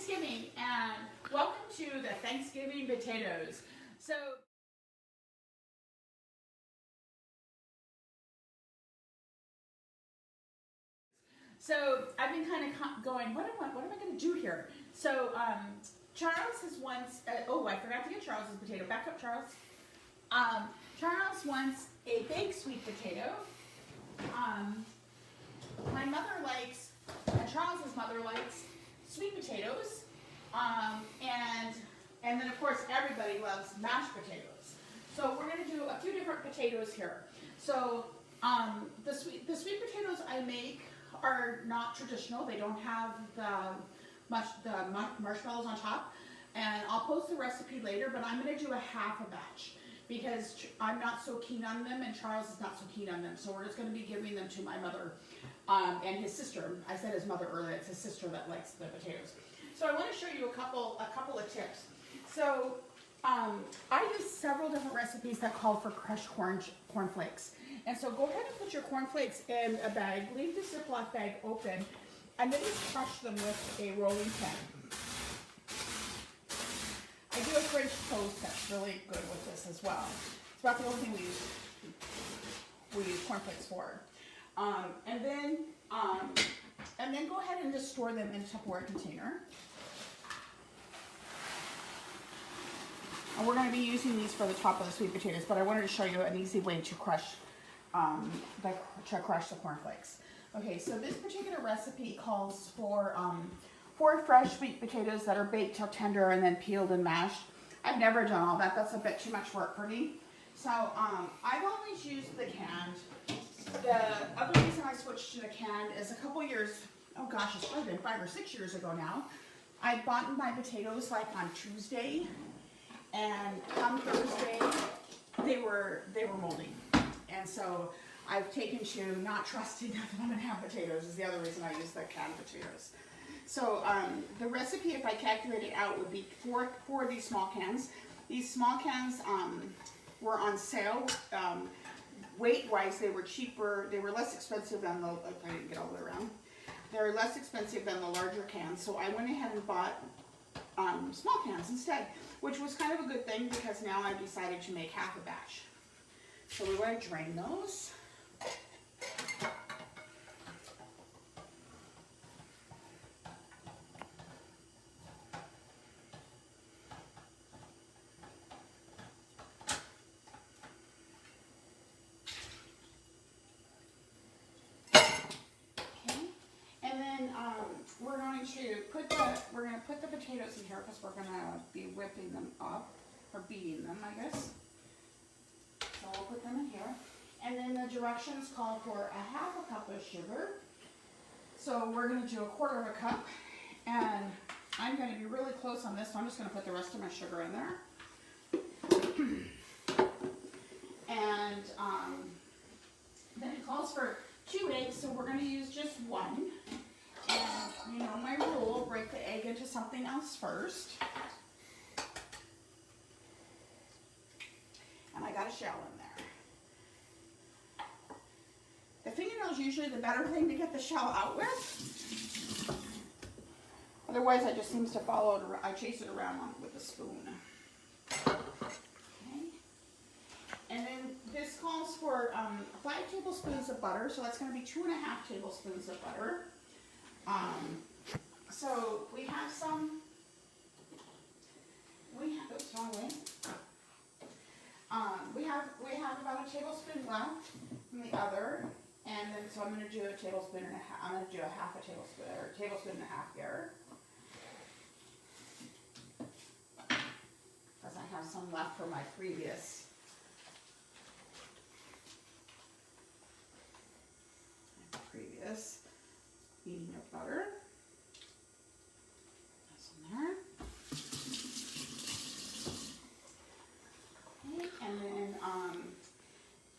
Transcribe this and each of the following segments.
Thanksgiving, and welcome to the Thanksgiving potatoes. So I've been kind of going, what am I going to do here? So Charles has once, oh, I forgot to get Charles's potato. Back up, Charles. Charles wants a baked sweet potato. My mother likes, and Charles's mother likes sweet potatoes. And then of course everybody loves mashed potatoes. So we're going to do a few different potatoes here. So the sweet potatoes I make are not traditional. They don't have the marshmallows on top. And I'll post the recipe later, but I'm going to do a half a batch because I'm not so keen on them and Charles is not so keen on them. So we're just going to be giving them to my mother and his sister. I said his mother earlier, it's his sister that likes the potatoes. So I want to show you a couple of tips. So I use several different recipes that call for crushed cornflakes. And so go ahead and put your cornflakes in a bag, leave the Ziploc bag open, and then just crush them with a rolling pin. I do a French toast that's really good with this as well. It's about the only thing we use cornflakes for. And then go ahead and just store them in a Tupperware container. And we're going to be using these for the top of the sweet potatoes, but I wanted to show you an easy way to crush the cornflakes. Okay, so this particular recipe calls for 4 fresh sweet potatoes that are baked till tender and then peeled and mashed. I've never done all that. That's a bit too much work for me. So I've always used the canned. The other reason I switched to the canned is a couple years, oh gosh, it's probably been 5 or 6 years ago now. I bought my potatoes like on Tuesday, and come Thursday they were moldy. And so I've taken to not trusting that I'm going to have potatoes is the other reason I use the canned potatoes. So the recipe, if I calculate it out, would be four of these small cans. These small cans were on sale. Weight-wise, they were cheaper. They were less expensive than the, I didn't get all the way around. They're less expensive than the larger cans. So I went ahead and bought small cans instead, which was kind of a good thing because now I've decided to make half a batch. So we're going to drain those. We're going to put the potatoes in here because we're going to be whipping them up, or beating them, I guess. So we'll put them in here. And then the directions call for a half a cup of sugar. So we're going to do 1/4 cup. And I'm going to be really close on this, so I'm just going to put the rest of my sugar in there. And then it calls for 2 eggs, so we're going to use just 1. And you know my rule, break the egg into something else first. And I got a shell in there. The fingernail is usually the better thing to get the shell out with. Otherwise, I just seems to follow it around. I chase it around with a spoon. Okay. And then this calls for 5 tablespoons of butter, so that's going to be 2.5 tablespoons of butter. So we have oops, wrong way. We have about a tablespoon left from the other, and then so I'm going to do a tablespoon and a half. I'm going to do a half a tablespoon or a tablespoon and a half here, because I have some left from my previous. Eating of butter. That's in there. Okay, and then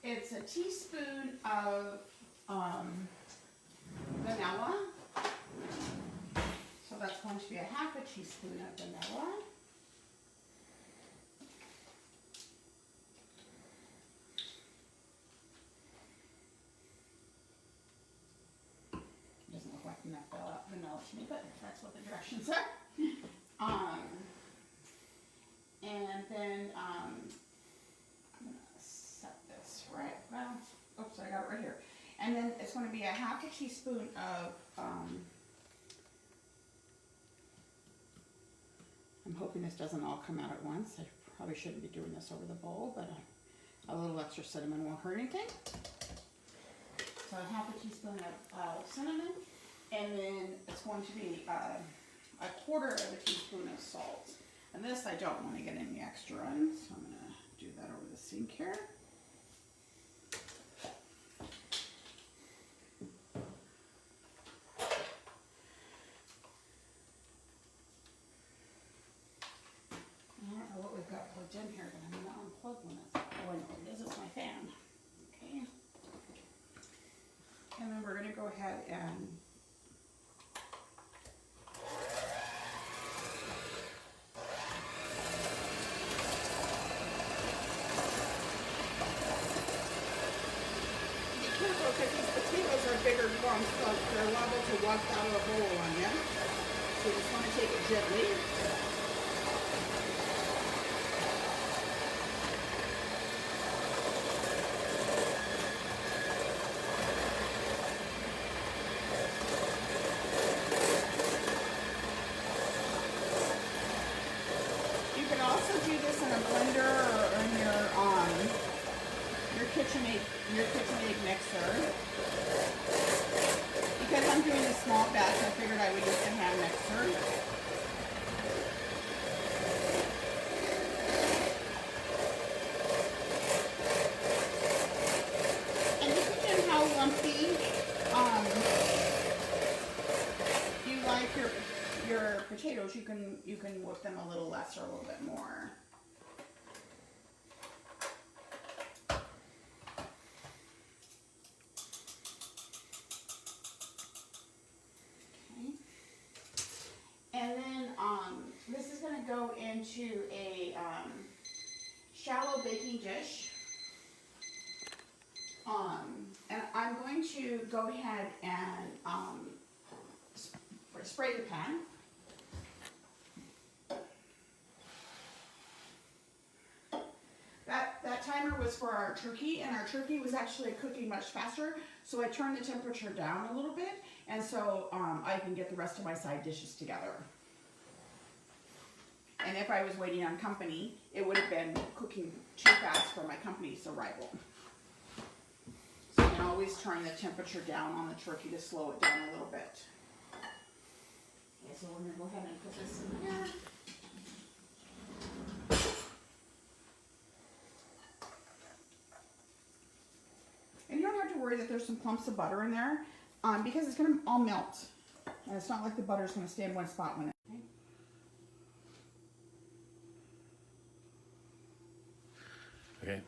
it's a teaspoon of vanilla. So that's going to be a half a teaspoon of vanilla. Vanilla to me, but that's what the directions are. And then I'm gonna set this right, well, oops, I got it right here. And then it's gonna be a half a teaspoon of, I'm hoping this doesn't all come out at once. I probably shouldn't be doing this over the bowl, but a little extra cinnamon won't hurt anything. So a half a teaspoon of cinnamon, and then it's going to be a quarter of a teaspoon of salt. And this I don't want to get any extra in, so I'm going to do that over the sink here. I don't know what we've got plugged in here, but I'm going to unplug one. Oh, I know what it is. It's my fan. Okay. And then we're going to go ahead and because these potatoes are bigger clumps, so they're liable to wash out of a bowl on you. So you just want to take it gently. You can also do this in a blender or in your KitchenAid mixer. Because I'm doing a small batch, I figured I would use a hand mixer. And depending on how lumpy you like your potatoes, you can whip them a little less or a little bit more. And then this is going to go into a shallow baking dish. And I'm going to go ahead and spray the pan. That timer was for our turkey, and our turkey was actually cooking much faster, so I turned the temperature down a little bit, and so I can get the rest of my side dishes together. And if I was waiting on company, it would have been cooking too fast for my company's arrival. So you can always turn the temperature down on the turkey to slow it down a little bit. Okay, so we're going to go ahead and put this in here. And you don't have to worry that there's some clumps of butter in there because it's going to all melt. And it's not like the butter's going to stay in one spot when it... Okay.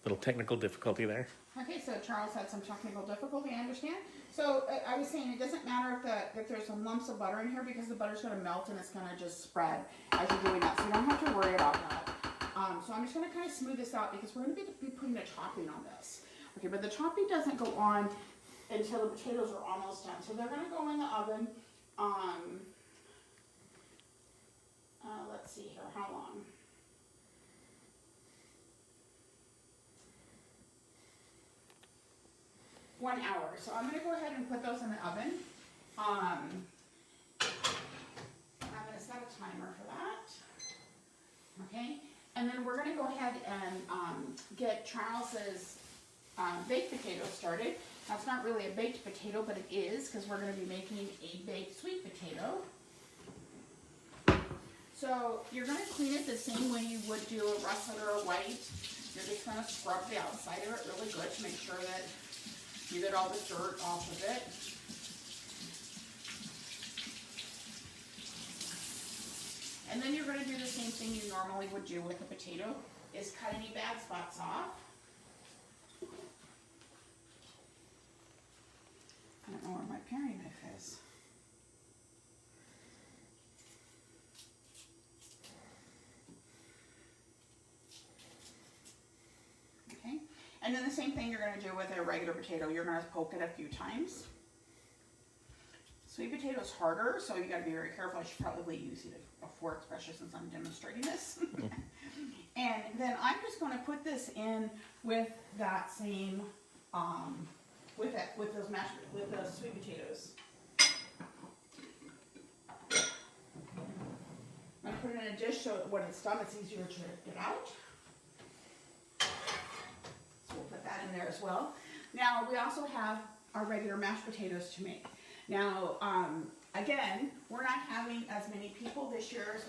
Little technical difficulty there. Okay, so Charles had some technical difficulty, I understand. So I was saying it doesn't matter if there's some lumps of butter in here because the butter's going to melt and it's going to just spread as you're doing that. So you don't have to worry about that. So I'm just going to kind of smooth this out because we're going to be putting a topping on this. Okay, but the topping doesn't go on until the potatoes are almost done. So they're going to go in the oven. Let's see here, how long? One hour. So I'm going to go ahead and put those in the oven. I'm going to set a timer for that. Okay. And then we're going to go ahead and get Charles's baked potato started. Now it's not really a baked potato, but it is because we're going to be making a baked sweet potato. So you're going to clean it the same way you would do a russet or a white. You're just going to scrub the outside of it really good to make sure that you get all the dirt off of it. And then you're going to do the same thing you normally would do with a potato, is cut any bad spots off. I don't know where my paring knife is. Okay, and then the same thing you're going to do with a regular potato. You're going to poke it a few times. Sweet potato is harder, so you gotta be very careful. I should probably use a fork, especially since I'm demonstrating this. And then I'm just gonna put this in with that same, with the sweet potatoes. I'm gonna put it in a dish so when it's done, it's easier to get out. So we'll put that in there as well. Now, we also have our regular mashed potatoes to make. Now, again, we're not having as many people this year as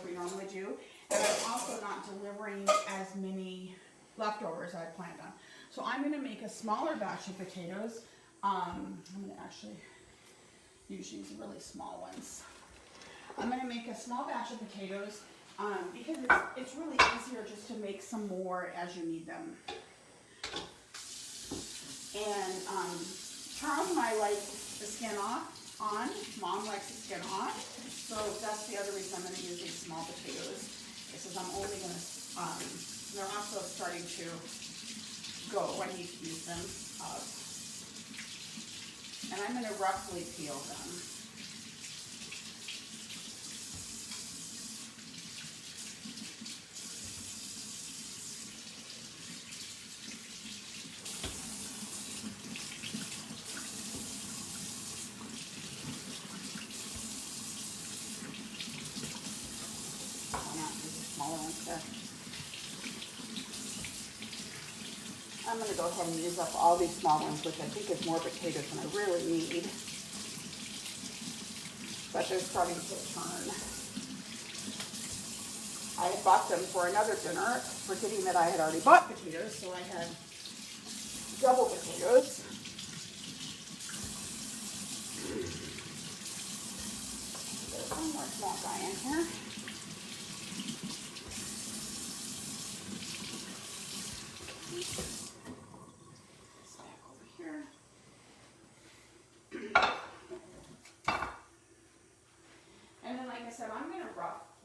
we normally do, and I'm also not delivering as many leftovers as I planned on. So I'm going to make a smaller batch of potatoes. I'm going to actually use these really small ones. I'm going to make a small batch of potatoes because it's really easier just to make some more as you need them. And Charles and I like the skin on. Mom likes the skin on. So that's the other reason I'm going to use these small potatoes. This is I'm only going to, they're also starting to go. I need to use them up. And I'm going to roughly peel them. I'm going to go ahead and use up all these small ones, which I think is more potatoes than I really need. But they're starting to turn. I had bought them for another dinner, forgetting that I had already bought potatoes, so I had double potatoes. There's one more small guy in here. I'm going to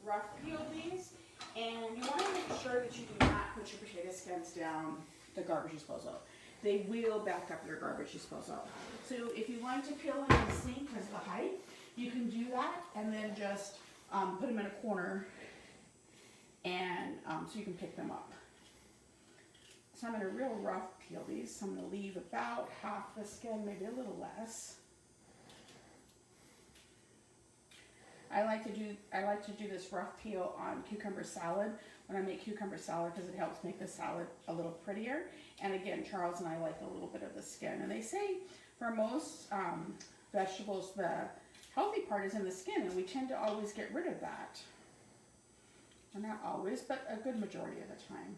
rough peel these, and you want to make sure that you do not put your potato skins down the garbage disposal. They will back up your garbage disposal. So if you like to peel them in the sink because of the height, you can do that, and then just put them in a corner, and so you can pick them up. So I'm going to real rough peel these. So I'm going to leave about half the skin, maybe a little less. I like to do this rough peel on cucumber salad when I make cucumber salad because it helps make the salad a little prettier. And again, Charles and I like a little bit of the skin. And they say for most vegetables, the healthy part is in the skin, and we tend to always get rid of that. Or not always, but a good majority of the time.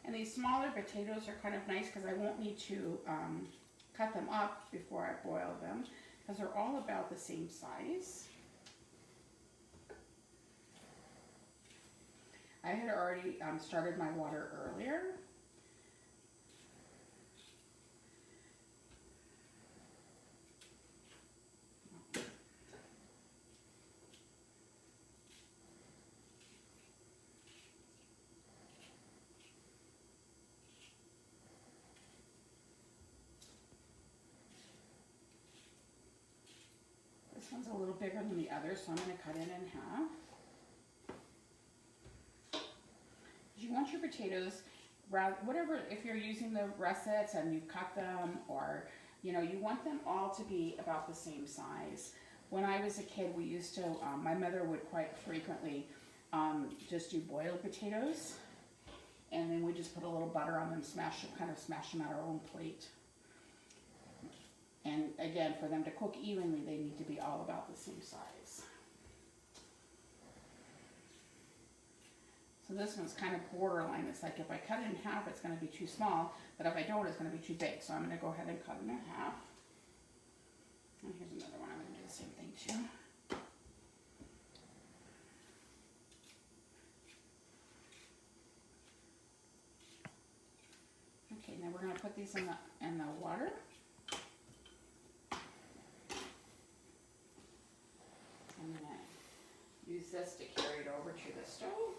And these smaller potatoes are kind of nice because I won't need to cut them up before I boil them because they're all about the same size. I had already started my water earlier. This one's a little bigger than the other, so I'm going to cut it in half. You want your potatoes, whatever, if you're using the russets and you've cut them, or you want them all to be about the same size. When I was a kid, we used to, my mother would quite frequently just do boiled potatoes, and then we just put a little butter on them, kind of smash them on our own plate. And again, for them to cook evenly, they need to be all about the same size. So this one's kind of borderline. It's like if I cut it in half, it's going to be too small, but if I don't, it's going to be too big. So I'm going to go ahead and cut it in half. And here's another one. I'm going to do the same thing too. Okay, now we're going to put these in the water. I'm going to use this to carry it over to the stove.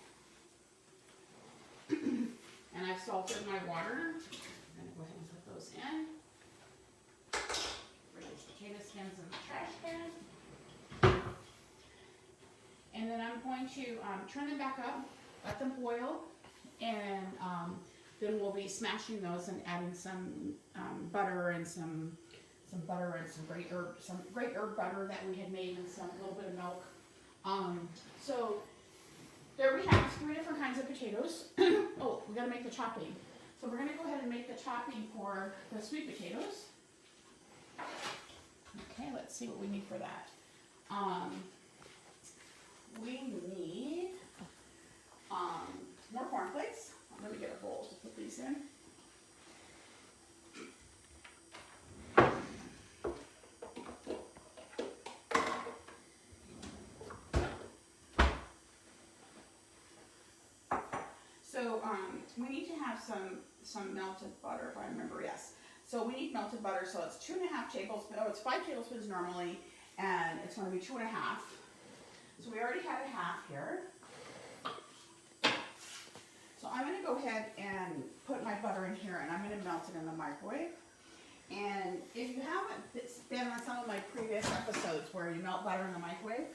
And I've salted my water. I'm going to go ahead and put those in. Put these potato skins in the trash can. And then I'm going to turn them back up, let them boil, and then we'll be smashing those and adding some butter and some great herb butter that we had made, and a little bit of milk. So there we have 3 different kinds of potatoes. Oh, we gotta make the chopping. So we're gonna go ahead and make the chopping for the sweet potatoes. Okay, let's see what we need for that. We need more cornflakes. Let me get a bowl to put these in. So we need to have some melted butter, if I remember, yes. So we need melted butter, so it's 2.5 tablespoons, it's 5 tablespoons normally, and it's going to be 2.5. So we already have a half here. So I'm going to go ahead and put my butter in here, and I'm going to melt it in the microwave. And if you haven't been on some of my previous episodes where you melt butter in the microwave,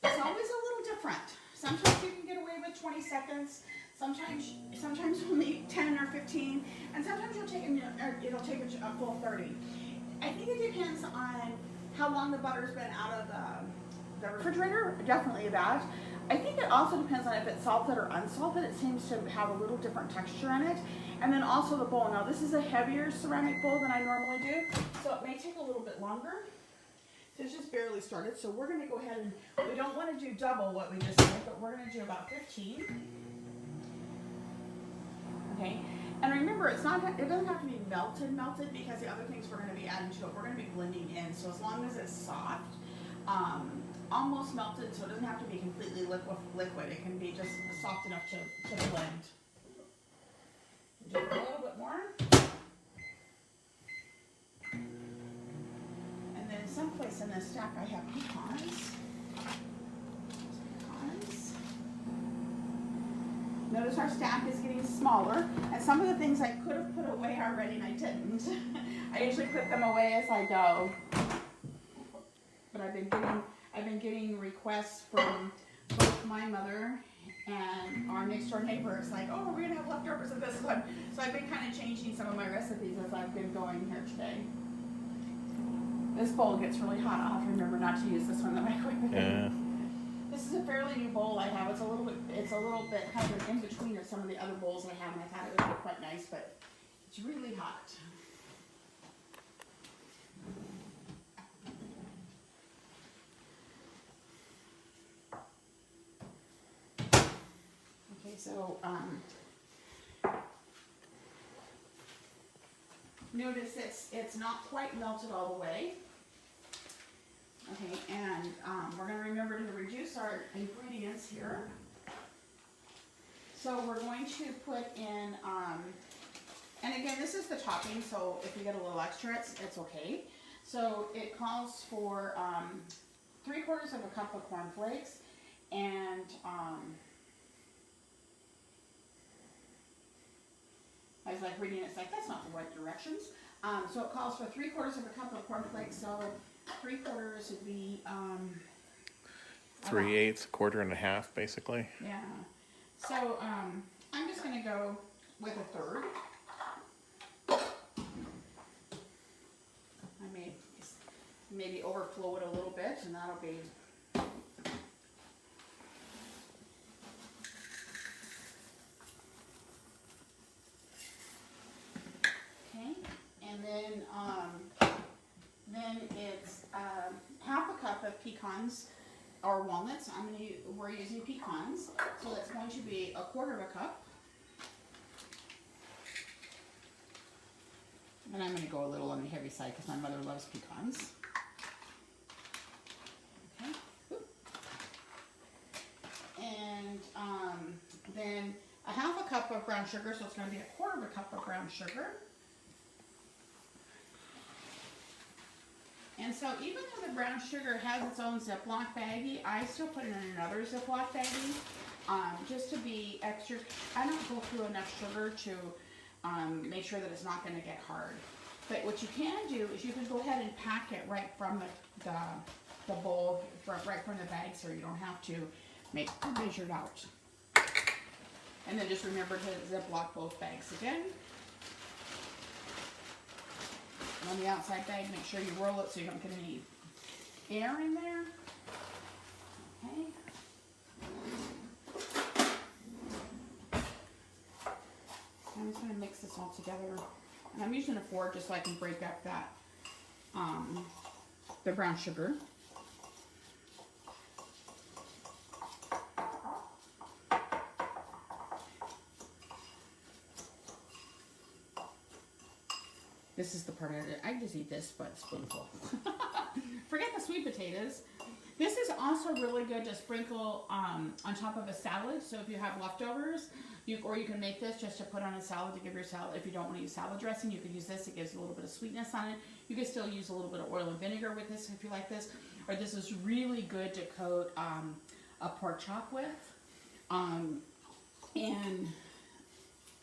it's always a little different. Sometimes you can get away with 20 seconds. Sometimes only 10 or 15, and sometimes it'll take a full 30. I think it depends on how long the butter's been out of the refrigerator. Definitely that. I think it also depends on if it's salted or unsalted. It seems to have a little different texture in it. And then also the bowl. Now this is a heavier ceramic bowl than I normally do, so it may take a little bit longer. So it's just barely started. So we're going to go ahead and, we don't want to do double what we just did, but we're going to do about 15. Okay, and remember, it doesn't have to be melted, because the other things we're going to be adding to it, we're going to be blending in. So as long as it's soft, almost melted, so it doesn't have to be completely liquid. It can be just soft enough to blend. Do a little bit more. And then someplace in this stack I have pecans. Notice our stack is getting smaller, and some of the things I could have put away already and I didn't. I usually put them away as I go. But I've been getting requests from both my mother and our next door neighbor. It's like, oh, we're gonna have leftovers of this one. So I've been kind of changing some of my recipes as I've been going here today. This bowl gets really hot. I'll have to remember not to use this one in the microwave. Yeah. This is a fairly new bowl I have. It's a little bit kind of in between of some of the other bowls I have, and I thought it would be quite nice, but it's really hot. Okay, so notice it's not quite melted all the way. Okay, and we're going to remember to reduce our ingredients here. So we're going to put in, and again, this is the topping, so if you get a little extra, it's okay. So it calls for 3/4 of a cup of cornflakes, and I was like reading it, it's like, that's not the right directions. So it calls for 3/4 of a cup of cornflakes, so 3/4 would be 3/8, 1/4 basically. Yeah. So I'm just going to go with 1/3. I may maybe overflow it a little bit, and that'll be. Okay, and then it's 1/2 cup of pecans or walnuts. We're using pecans, so that's going to be 1/4 cup. And I'm going to go a little on the heavy side because my mother loves pecans. Okay. And then 1/2 cup of brown sugar, so it's going to be 1/4 cup of brown sugar. And so even though the brown sugar has its own Ziploc baggie, I still put it in another Ziploc baggie, just to be extra. I don't go through enough sugar to make sure that it's not going to get hard. But what you can do is you can go ahead and pack it right from the bowl, right from the bag, so you don't have to measure it out. And then just remember to Ziploc both bags again. And on the outside bag, make sure you roll it so you don't get any air in there. Okay. I'm just going to mix this all together. And I'm using a fork just so I can break up that, the brown sugar. This is the part I just eat this, but spoonful. Forget the sweet potatoes. This is also really good to sprinkle on top of a salad. So if you have leftovers, or you can make this just to put on a salad to give your salad. If you don't want to use salad dressing, you could use this. It gives a little bit of sweetness on it. You can still use a little bit of oil and vinegar with this if you like this. Or this is really good to coat a pork chop with. And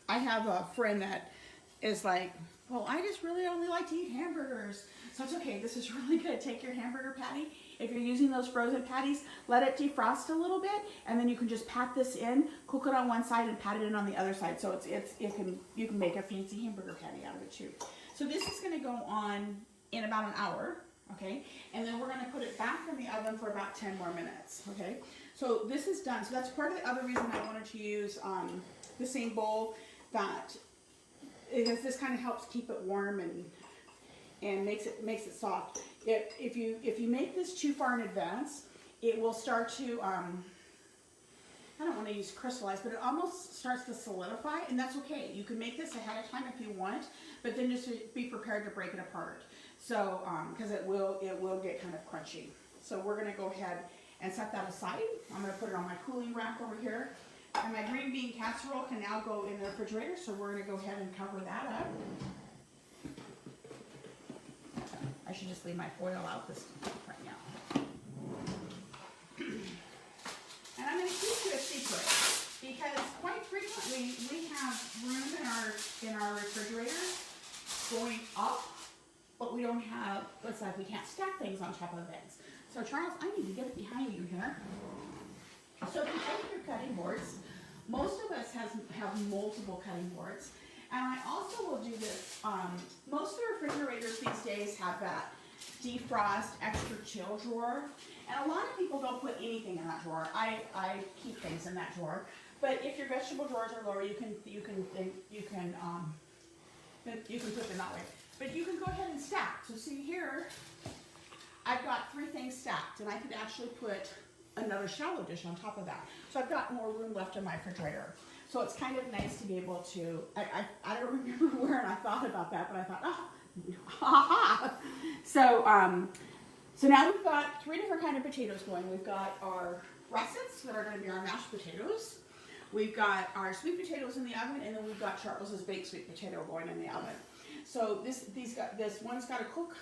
I have a friend that is like, well, I just really only like to eat hamburgers. So it's okay, this is really good. Take your hamburger patty. If you're using those frozen patties, let it defrost a little bit, and then you can just pat this in, cook it on one side, and pat it in on the other side. So you can make a fancy hamburger patty out of it too. So this is gonna go on in about an hour, okay? And then we're gonna put it back in the oven for about 10 more minutes, okay? So this is done. So that's part of the other reason I wanted to use the same bowl, that because this kind of helps keep it warm and makes it soft. If you make this too far in advance, it will start to I don't want to use crystallize, but it almost starts to solidify, and that's okay. You can make this ahead of time if you want, but then just be prepared to break it apart. So because it will get kind of crunchy. So we're gonna go ahead and set that aside. I'm gonna put it on my cooling rack over here. And my green bean casserole can now go in the refrigerator, so we're going to go ahead and cover that up. I should just leave my foil out this right now. And I'm going to keep you a secret, because quite frequently we have room in our refrigerator going up, but we don't have, looks like we can't stack things on top of things. So Charles, I need to get it behind you here. So if you take your cutting boards, most of us have multiple cutting boards, and I also will do this. Most of the refrigerators these days have that defrost extra chill drawer, and a lot of people don't put anything in that drawer. I keep things in that drawer, but if your vegetable drawers are lower, you can put them that way. But you can go ahead and stack. So see here, I've got 3 things stacked, and I could actually put another shallow dish on top of that. So I've got more room left in my refrigerator. So it's kind of nice to be able to, I don't remember where I thought about that, but I thought, ha. So now we've got 3 different kind of potatoes going. We've got our russets that are going to be our mashed potatoes. We've got our sweet potatoes in the oven, and then we've got Charles's baked sweet potato going in the oven. So this one's got to cook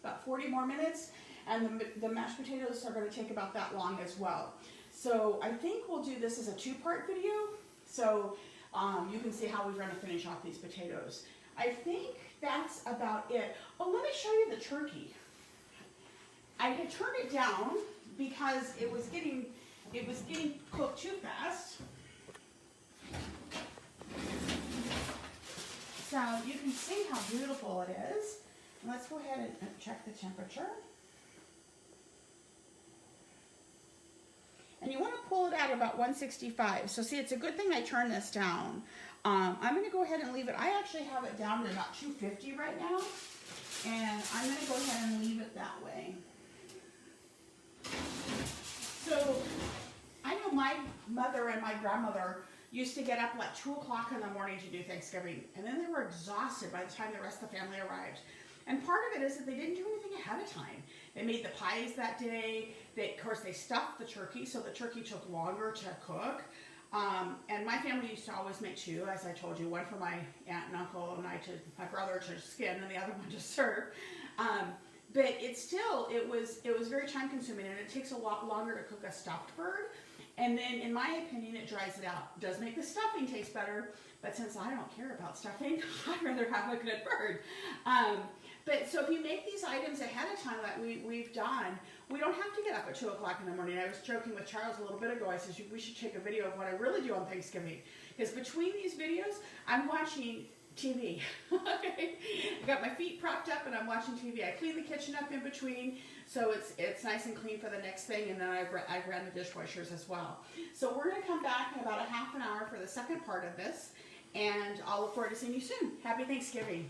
about 40 more minutes. And the mashed potatoes are going to take about that long as well. So I think we'll do this as a 2-part video. So you can see how we're going to finish off these potatoes. I think that's about it. Oh, let me show you the turkey. I had turned it down because it was getting cooked too fast. So you can see how beautiful it is. Let's go ahead and check the temperature. And you want to pull it at about 165. So see, it's a good thing I turned this down. I'm going to go ahead and leave it. I actually have it down to about 250 right now. And I'm going to go ahead and leave it that way. So I know my mother and my grandmother used to get up like 2 o'clock in the morning to do Thanksgiving. And then they were exhausted by the time the rest of the family arrived. And part of it is that they didn't do anything ahead of time. They made the pies that day. Of course, they stuffed the turkey, so the turkey took longer to cook. And my family used to always make 2, as I told you, one for my aunt and uncle and my brother to skin, and the other one to serve. but it was very time consuming, and it takes a lot longer to cook a stuffed bird. And then, in my opinion, it dries it out. It does make the stuffing taste better, but since I don't care about stuffing, I'd rather have a good bird. But so if you make these items ahead of time, like we've done, we don't have to get up at 2 o'clock in the morning. I was joking with Charles a little bit ago. I said we should take a video of what I really do on Thanksgiving, because between these videos, I'm watching TV. Okay? I got my feet propped up and I'm watching TV. I clean the kitchen up in between, so it's nice and clean for the next thing, and then I've ran the dishwashers as well. So we're going to come back in about a half an hour for the second part of this, and I'll look forward to seeing you soon. Happy Thanksgiving.